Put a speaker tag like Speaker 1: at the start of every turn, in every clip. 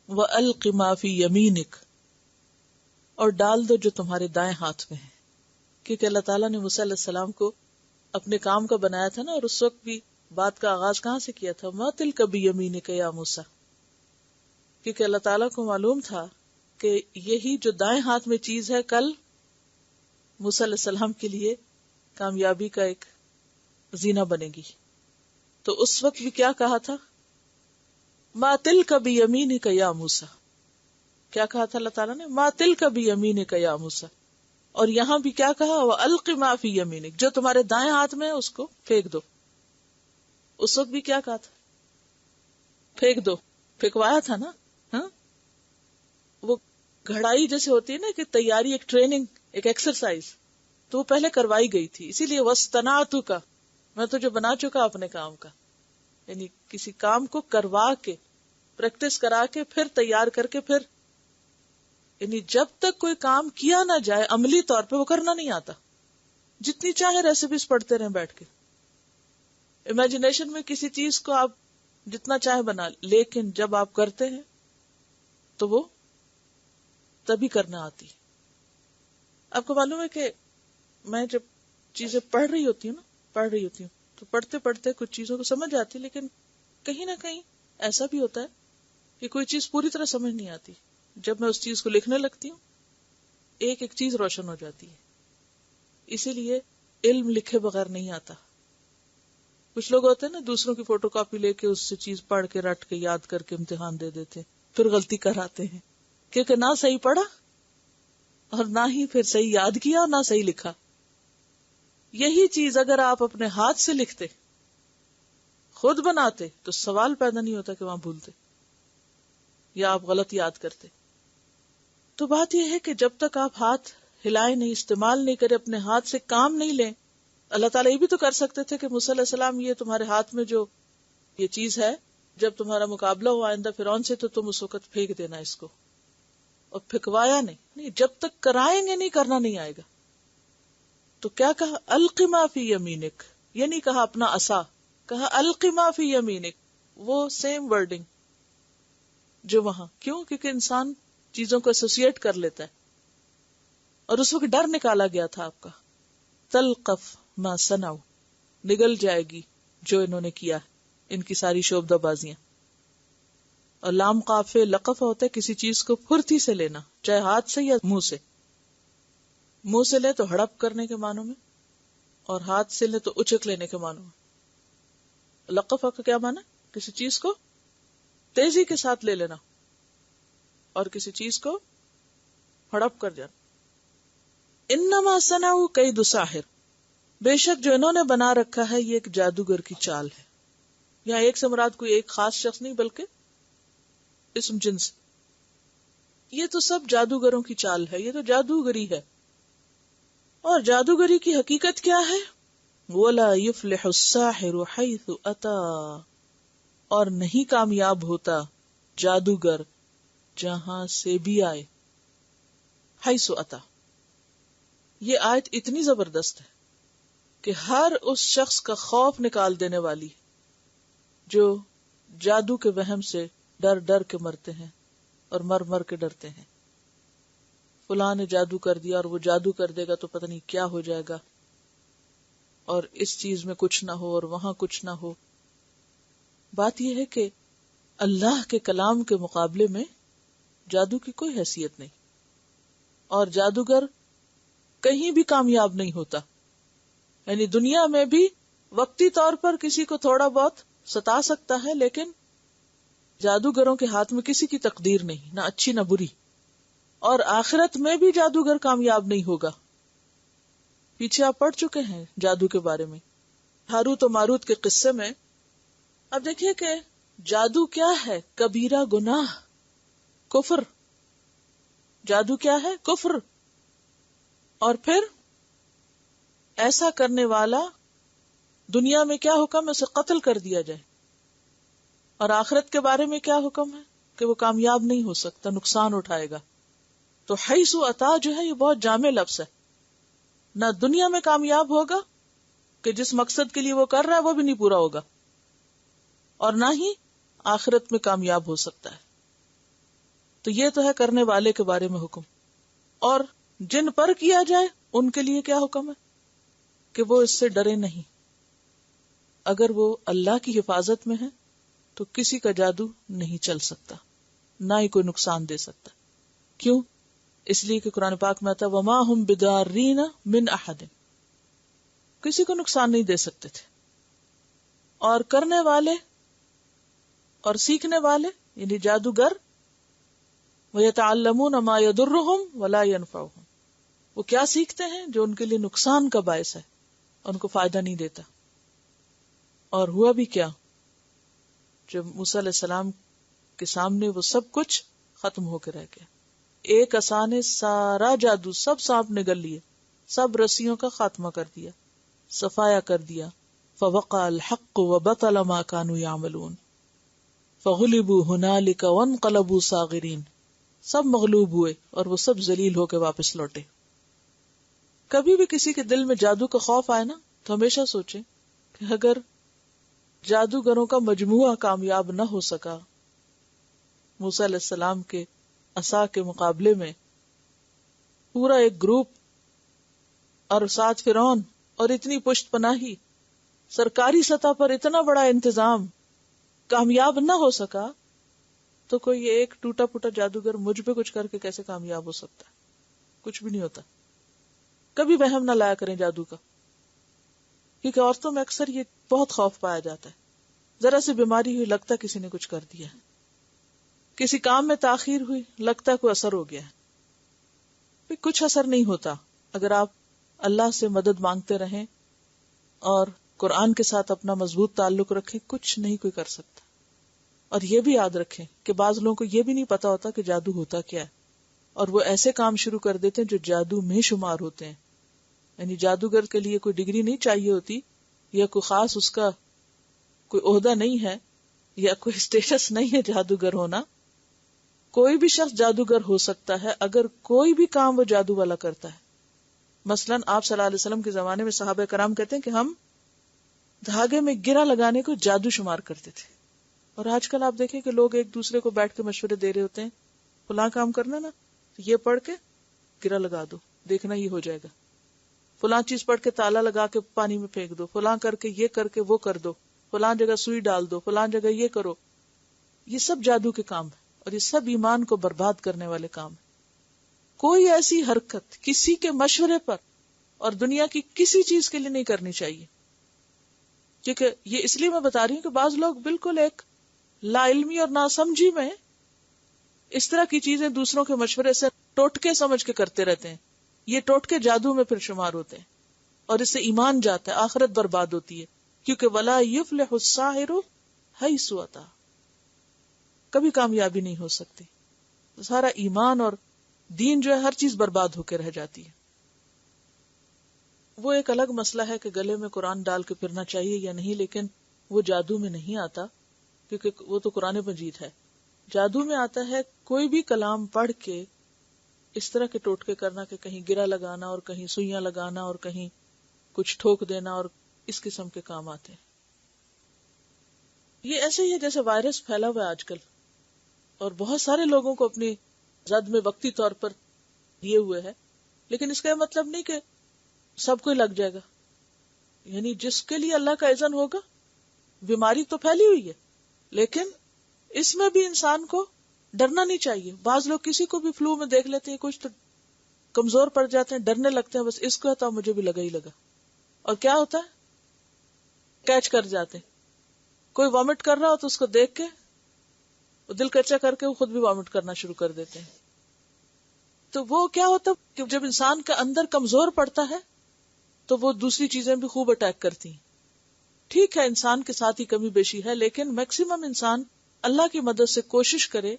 Speaker 1: وَأَلْقِ مَا فِي يَمِينِكَ، اور ڈال دو جو تمہارے دائیں ہاتھ میں ہے. کیونکہ اللہ تعالیٰ نے موسیٰ علیہ السلام کو اپنے کام کا بنایا تھا نا، اور اس وقت بھی بات کا آغاز کہاں سے کیا تھا؟ مَا تِلْكَ بِيَمِينِكَ يَا موسیٰ. کیونکہ اللہ تعالیٰ کو معلوم تھا کہ یہی جو دائیں ہاتھ میں چیز ہے کل موسیٰ علیہ السلام کے لیے کامیابی کا ایک زینہ بنے گی. تو اس وقت بھی کیا کہا تھا؟ مَا تِلْكَ بِيَمِينِكَ يَا موسیٰ. کیا کہا تھا اللہ تعالیٰ نے؟ مَا تِلْكَ بِيَمِينِكَ يَا موسیٰ. اور یہاں بھی کیا کہا؟ وَأَلْقِ مَا فِي يَمِينِكَ، جو تمہارے دائیں ہاتھ میں ہے اس کو پھینک دو. اس وقت بھی کیا کہا تھا؟ پھینک دو. پھینکوایا تھا نا. ہاں، وہ گھڑائی جیسے ہوتی ہے نا کہ تیاری، ایک ٹریننگ، ایک ایکسرسائز، تو وہ پہلے کروائی گئی تھی. اسی لیے وَاسْتَنَعْتُكَ، میں تو جو بنا چکا اپنے کام کا، یعنی کسی کام کو کروا کے، پریکٹس کرا کے، پھر تیار کر کے، پھر یعنی جب تک کوئی کام کیا نہ جائے عملی طور پہ وہ کرنا نہیں آتا. جتنی چاہے ریسیپیز پڑھتے رہیں بیٹھ کے، امیجنیشن میں کسی چیز کو آپ جتنا چاہے بنا، لیکن جب آپ کرتے ہیں تو وہ تبھی کرنا آتی. آپ کو معلوم ہے کہ میں جب چیزیں پڑھ رہی ہوتی ہوں تو پڑھتے پڑھتے کچھ چیزوں کو سمجھ آتی، لیکن کہیں نہ کہیں ایسا بھی ہوتا ہے کہ کوئی چیز پوری طرح سمجھ نہیں آتی. جب میں اس چیز کو لکھنے لگتی ہوں ایک ایک چیز روشن ہو جاتی ہے. اسی لیے علم لکھے بغیر نہیں آتا. کچھ لوگ ہوتے ہیں نا دوسروں کی فوٹو کاپی لے کے اس سے چیز پڑھ کے رٹ کے یاد کر کے امتحان دے دیتے، پھر غلطی کراتے ہیں کیونکہ نہ صحیح پڑھا اور نہ ہی پھر صحیح یاد کیا اور نہ صحیح لکھا. یہی چیز اگر آپ اپنے ہاتھ سے لکھتے، خود بناتے، تو سوال پیدا نہیں ہوتا کہ وہاں بھولتے یا آپ غلط یاد کرتے. تو بات یہ ہے کہ جب تک آپ ہاتھ ہلائے نہیں، استعمال نہیں کرے، اپنے ہاتھ سے کام نہیں لیں. اللہ تعالیٰ یہ بھی تو کر سکتے تھے کہ موسیٰ علیہ السلام یہ تمہارے ہاتھ میں جو یہ چیز ہے، جب تمہارا مقابلہ ہوا آئندہ فرعون سے تو تم اس وقت پھینک دینا اس کو. اور پھینکوایا نہیں. جب تک کرائیں گے نہیں، کرنا نہیں آئے گا. تو کیا کہا؟ الق ما فی یمینک. یہ نہیں کہا اپنا عصا، کہا الق ما فی یمینک. وہ سیم ورڈنگ جو وہاں. کیوں؟ کیونکہ انسان چیزوں کو ایسوسیٹ کر لیتا ہے. اور اس وقت ڈر نکالا گیا تھا آپ کا. تلقف ما صنعوا، نگل جائے گی جو انہوں نے کیا، ان کی ساری شعبدہ بازیاں. اور لام قاف لقف ہوتا ہے کسی چیز کو پھرتی سے لینا، چاہے ہاتھ سے یا منہ سے. منہ سے لے تو ہڑپ کرنے کے معنوں میں، اور ہاتھ سے لے تو اچک لینے کے معنوں میں. لقف کا کیا معنی؟ کسی چیز کو تیزی کے ساتھ لے لینا اور کسی چیز کو ہڑپ کر جانا. انما صنعوا کید ساحر، بے شک جو انہوں نے بنا رکھا ہے یہ ایک جادوگر کی چال ہے. یہاں ایک سے مراد کوئی ایک خاص شخص نہیں بلکہ اسم جنس. یہ تو سب جادوگروں کی چال ہے، یہ تو جادوگری ہے. اور جادوگری کی حقیقت کیا ہے؟ وَلَا يُفْلِحُ السَّاحِرُ حَيْثُ أَتَى، اور نہیں کامیاب ہوتا جادوگر جہاں سے بھی آئے. حَيْثُ أَتَى، یہ آیت اتنی زبردست ہے کہ ہر اس شخص کا خوف نکال دینے والی جو جادو کے وہم سے ڈر ڈر کے مرتے ہیں اور مر مر کے ڈرتے ہیں. فلاں نے جادو کر دیا اور وہ جادو کر دے گا تو پتہ نہیں کیا ہو جائے گا، اور اس چیز میں کچھ نہ ہو اور وہاں کچھ نہ ہو. بات یہ ہے کہ اللہ کے کلام کے مقابلے میں جادو کی کوئی حیثیت نہیں، اور جادوگر کہیں بھی کامیاب نہیں ہوتا. یعنی دنیا میں بھی وقتی طور پر کسی کو تھوڑا بہت ستا سکتا ہے، لیکن جادوگروں کے ہاتھ میں کسی کی تقدیر نہیں، نہ اچھی نہ بری. اور آخرت میں بھی جادوگر کامیاب نہیں ہوگا. پیچھے آپ پڑھ چکے ہیں جادو کے بارے میں، ہاروت و ماروت کے قصے میں. اب دیکھیے کہ جادو کیا ہے؟ کبیرہ گناہ، کفر. جادو کیا ہے؟ کفر. اور پھر ایسا کرنے والا دنیا میں کیا حکم ہے؟ اسے قتل کر دیا جائے. اور آخرت کے بارے میں کیا حکم ہے؟ کہ وہ کامیاب نہیں ہو سکتا، نقصان اٹھائے گا. تو حیث عطا جو ہے یہ بہت جامع لفظ ہے. نہ دنیا میں کامیاب ہوگا کہ جس مقصد کے لیے وہ کر رہا ہے وہ بھی نہیں پورا ہوگا، اور نہ ہی آخرت میں کامیاب ہو سکتا ہے. تو یہ تو ہے کرنے والے کے بارے میں حکم. اور جن پر کیا جائے ان کے لیے کیا حکم ہے کہ وہ اس سے ڈرے نہیں. اگر وہ اللہ کی حفاظت میں ہے تو کسی کا جادو نہیں چل سکتا، نہ ہی کوئی نقصان دے سکتا. کیوں؟ اس لیے کہ قرآن پاک میں آتا وما ہم بدارین من احد، کسی کو نقصان نہیں دے سکتے تھے. اور کرنے والے اور سیکھنے والے یعنی جادوگر وَيَتَعَلَّمُونَ مَا يَضُرُّهُمْ وَلَا يَنْفَعُهُمْ، وہ کیا سیکھتے ہیں جو ان کے لیے نقصان کا باعث ہے، ان کو فائدہ نہیں دیتا. اور ہوا بھی کیا، جب موسیٰ علیہ السلام کے سامنے وہ سب کچھ ختم ہو کے رہ گیا. ایک عصا نے سارا جادو، سب سانپ نگل لیے، سب رسیوں کا خاتمہ کر دیا، صفایا کر دیا. فوقع الحق وبطل ما كانوا يعملون فغلبوا هنالك وانقلبوا صاغرين، سب مغلوب ہوئے اور وہ سب ذلیل ہو کے واپس لوٹے. کبھی بھی کسی کے دل میں جادو کا خوف آئے نا تو ہمیشہ سوچیں کہ اگر جادوگروں کا مجموعہ کامیاب نہ ہو سکا موسیٰ علیہ السلام کے عصا کے مقابلے میں، پورا ایک گروپ اور ساتھ فرعون اور اتنی پشت پناہی، سرکاری سطح پر اتنا بڑا انتظام کامیاب نہ ہو سکا، تو کوئی ایک ٹوٹا پھوٹا جادوگر مجھ پہ کچھ کر کے کیسے کامیاب ہو سکتا ہے؟ کچھ بھی نہیں ہوتا. کبھی وہم نہ لایا کریں جادو کا، کیونکہ عورتوں میں اکثر یہ بہت خوف پایا جاتا ہے. ذرا سی بیماری ہوئی لگتا کسی نے کچھ کر دیا ہے، کسی کام میں تاخیر ہوئی لگتا کوئی اثر ہو گیا ہے. کچھ اثر نہیں ہوتا اگر آپ اللہ سے مدد مانگتے رہیں اور قرآن کے ساتھ اپنا مضبوط تعلق رکھیں، کچھ نہیں کوئی کر سکتا. اور یہ بھی یاد رکھیں کہ بعض لوگوں کو یہ بھی نہیں پتا ہوتا کہ جادو ہوتا کیا ہے، اور وہ ایسے کام شروع کر دیتے ہیں جو جادو میں شمار ہوتے ہیں. یعنی جادوگر کے لیے کوئی ڈگری نہیں چاہیے ہوتی، یا کوئی خاص اس کا کوئی عہدہ نہیں ہے، یا کوئی اسٹیٹس نہیں ہے جادوگر ہونا. کوئی بھی شخص جادوگر ہو سکتا ہے اگر کوئی بھی کام وہ جادو والا کرتا ہے. مثلاً آپ صلی اللہ علیہ وسلم کے زمانے میں صحابہ کرام کہتے ہیں کہ ہم دھاگے میں گرہ لگانے کو جادو شمار کرتے تھے. اور آج کل آپ دیکھیں کہ لوگ ایک دوسرے کو بیٹھ کے مشورے دے رہے ہوتے ہیں، فلاں کام کرنا نا تو یہ پڑھ کے گرہ لگا دو، دیکھنا یہ ہو جائے گا. فلاں چیز پڑھ کے تالا لگا کے پانی میں پھینک دو، فلاں کر کے یہ کر کے وہ کر دو، فلاں جگہ سوئی ڈال دو، فلاں جگہ یہ کرو. یہ سب جادو کے کام ہیں اور یہ سب ایمان کو برباد کرنے والے کام ہیں. کوئی ایسی حرکت کسی کے مشورے پر اور دنیا کی کسی چیز کے لیے نہیں کرنی چاہیے. کیونکہ یہ اس لیے میں بتا رہی ہوں کہ بعض لوگ بالکل ایک لا علمی اور ناسمجھی میں اس طرح کی چیزیں دوسروں کے مشورے سے ٹوٹکے سمجھ کے کرتے رہتے ہیں. یہ ٹوٹکے جادو میں پھر شمار ہوتے ہیں اور اس سے ایمان جاتا ہے، آخرت برباد ہوتی ہے. کیونکہ ولا یفلح الساحر حیث اتی، کبھی کامیابی نہیں ہو سکتی. سارا ایمان اور دین جو ہے ہر چیز برباد ہو کے رہ جاتی ہے. وہ ایک الگ مسئلہ ہے کہ گلے میں قرآن ڈال کے پھرنا چاہیے یا نہیں، لیکن وہ جادو میں نہیں آتا کیونکہ وہ تو قرآن مجید ہے. جادو میں آتا ہے کوئی بھی کلام پڑھ کے اس طرح کے ٹوٹکے کرنا کہ کہیں گرہ لگانا اور کہیں سوئیاں لگانا اور کہیں کچھ ٹھوک دینا، اور اس قسم کے کام آتے ہیں. یہ ایسے ہی ہے جیسے وائرس پھیلا ہوا ہے آج کل، اور بہت سارے لوگوں کو اپنی زد میں وقتی طور پر دیے ہوئے ہے، لیکن اس کا یہ مطلب نہیں کہ سب کو لگ جائے گا. یعنی جس کے لیے اللہ کا اذن ہوگا. بیماری تو پھیلی ہوئی ہے لیکن اس میں بھی انسان کو ڈرنا نہیں چاہیے. بعض لوگ کسی کو بھی فلو میں دیکھ لیتے ہیں، کچھ تو کمزور پڑ جاتے ہیں، ڈرنے لگتے ہیں، بس اس کو تو مجھے بھی لگا ہی لگا. اور کیا ہوتا ہے، کیچ کر جاتے ہیں. کوئی وامٹ کر رہا ہو تو اس کو دیکھ کے دل کچا کر کے وہ خود بھی وامٹ کرنا شروع کر دیتے ہیں. تو وہ کیا ہوتا ہے کہ جب انسان کا اندر کمزور پڑتا ہے تو وہ دوسری چیزیں بھی خوب اٹیک کرتی ہیں. ٹھیک ہے انسان کے ساتھ ہی کمی بیشی ہے، لیکن میکسیمم انسان اللہ کی مدد سے کوشش کرے،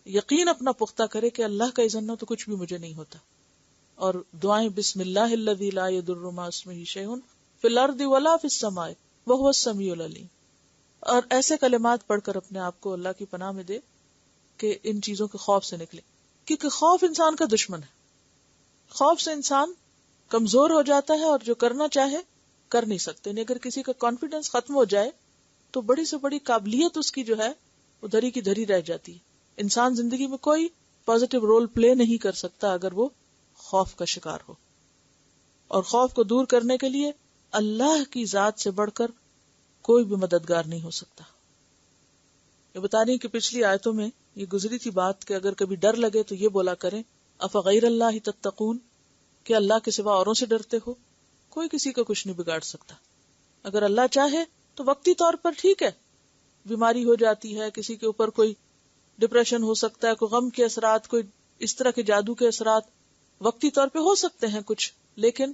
Speaker 1: یقین اپنا پختہ کرے کہ اللہ کا اذن نہ تو کچھ بھی مجھے نہیں ہوتا. اور دعائیں بسم اللہ الذی لا یضر مع اسمہ شیء فی الارض ولا فی السماء وہو السمیع العلیم. اور ایسے کلمات پڑھ کر اپنے آپ کو اللہ کی پناہ میں دے کہ ان چیزوں کے خوف سے نکلے، کیونکہ خوف انسان کا دشمن ہے. خوف سے انسان کمزور ہو جاتا ہے اور جو کرنا چاہے کر نہیں سکتے. اگر کسی کا کانفیڈنس ختم ہو جائے تو بڑی سے بڑی قابلیت اس کی جو ہے وہ دھری کی دھری رہ جاتی ہے. انسان زندگی میں کوئی پازیٹیو رول پلے نہیں کر سکتا اگر وہ خوف کا شکار ہو. اور خوف کو دور کرنے کے لیے اللہ کی ذات سے بڑھ کر کوئی بھی مددگار نہیں ہو سکتا. یہ بتا رہی کہ پچھلی آیتوں میں یہ گزری تھی بات کہ اگر کبھی ڈر لگے تو یہ بولا کریں افغیر اللہ تتقون، کہ اللہ کے سوا اوروں سے ڈرتے ہو. کوئی کسی کا کچھ نہیں بگاڑ سکتا. اگر اللہ چاہے تو وقتی طور پر ٹھیک ہے، بیماری ہو جاتی ہے، کسی کے اوپر کوئی ڈپریشن ہو سکتا ہے، کوئی غم کے اثرات، کوئی اس طرح کے جادو کے اثرات وقتی طور پہ ہو سکتے ہیں کچھ، لیکن